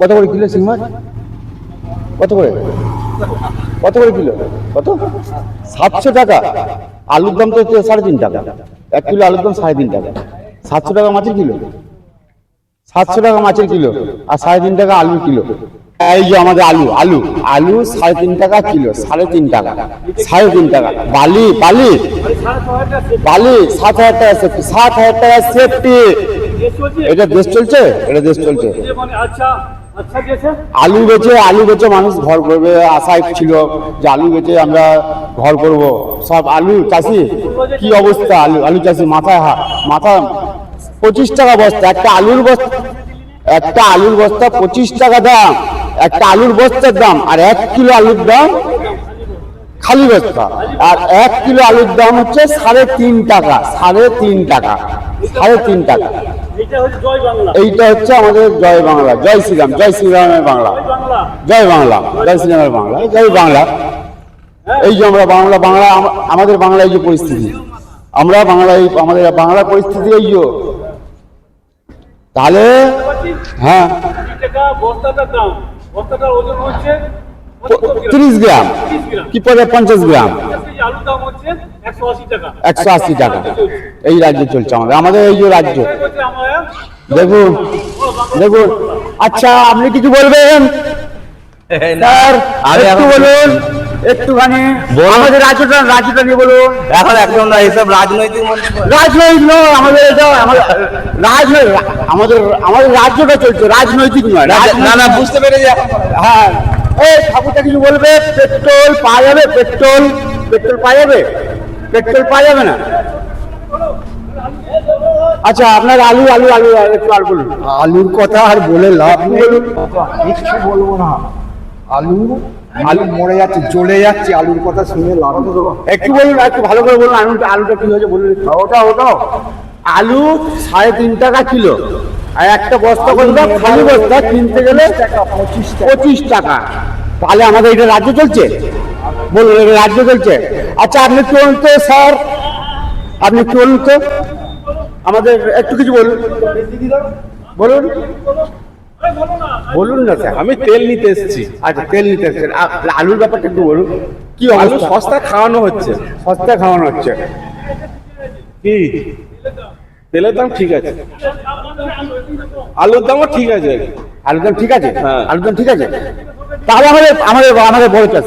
কত করে কিলো শিং মাছ? কত করে কিলো? কত? 700 টাকা। আলুর দাম তো 3.5 টাকা, 1 কিলো আলুর দাম 3.5 টাকা। 700 টাকা মাছের কিলো, 700 টাকা মাছের কিলো, আর 3.5 টাকা আলুর কিলো। এই যে আমাদের আলু 3.5 টাকা কিলো, 3.5 টাকা, 3.5 টাকা। বালি 7,000 টাকা সেফটি, 7,000 টাকা সেফটি। এটা দেশ চলছে, আলু বেচে মানুষ ঘর করবে, আশায় ছিল যে আলু বেচে আমরা ঘর করব। সব আলু চাষি কি অবস্থা, আলু চাষি মাথা 25 টাকা বস্তা। একটা আলুর বস্তা 25 টাকা দাম, একটা আলুর বস্তার দাম। আর 1 কিলো আলুর দাম খালি বস্তা, আর 1 কিলো আলুর দাম হচ্ছে 3.5 টাকা, 3.5 টাকা। এইটা হচ্ছে আমাদের জয় বাংলা, জয় শ্রীরাম, জয় শ্রীরামের বাংলা, জয় বাংলা, জয় শ্রীরামের বাংলা, জয় বাংলা। এই যে আমরা বাংলা আমাদের বাংলায় যে পরিস্থিতি, আমরা বাংলায় আমাদের বাংলার পরিস্থিতি এই যে, তাহলে হ্যাঁ 30 গ্রাম কি পরে 50 গ্রাম 180 টাকা। এই রাজ্যে চলছে আমাদের এই যে রাজ্য। দেখুন, আচ্ছা আপনি কিছু বলবেন স্যার? একটু বলুন, একটুখানি আমাদের রাজ্যটা নিয়ে বলুন। এখন একদম না, এইসব রাজনৈতিক নয়, আমাদের এটা আমাদের রাজ্যটা চলছে, রাজনৈতিক নয়। না বুঝতে পেরেছি। হ্যাঁ, এই ঠাকুরটা কিছু বলবে? পেট্রোল পাওয়া যাবে? পেট্রোল পাওয়া যাবে না? আচ্ছা আপনার আলু একটু আর বলুন। আলুর কথা আর বলে লাভ নেই, কিচ্ছু বলবো না। আলু মরে যাচ্ছে, জ্বলে যাচ্ছে, আলুর কথা শুনে লাভ নেই। একটু বলুন, একটু ভালো করে বলুন। আলুটা কি হয়েছে বলুন। ওটা আলু 3.5 টাকা কিলো, আর একটা বস্তা খালি বস্তা কিনতে গেলে 25 টাকা। তাহলে আমাদের এটা রাজ্য চলছে? বলুন, এটা রাজ্য চলছে? আচ্ছা আপনি কি বলুন তো স্যার, আপনি কি বলুন তো আমাদের একটু কিছু বলুন না স্যার। আমি তেল নিতে এসেছি। আচ্ছা তেল নিতে এসেছেন, আলুর ব্যাপারটা একটু বলুন। কি আলু সস্তা খাওয়ানো হচ্ছে, কি তেলের দাম ঠিক আছে, আলুর দামও ঠিক আছে। আলুর দাম ঠিক আছে? হ্যাঁ। আলুর দাম ঠিক আছে। তাহলে আমাদের বড় চাষ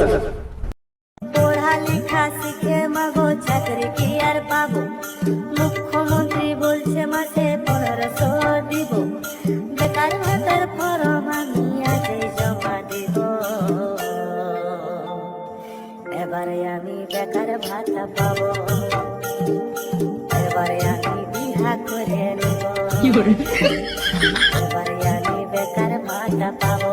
পড়ালেখা শিখে মাগো চাকরি কি আর পাবো? মুখ্যমন্ত্রী বলছে মাসে 1500 দিব, বেকার ভাতার ফরম আমি আজই জমা দিব। এবারে আমি বেকার ভাতা পাবো, এবারে আমি বিহা করে নেব, এবারে আমি বেকার ভাতা পাবো।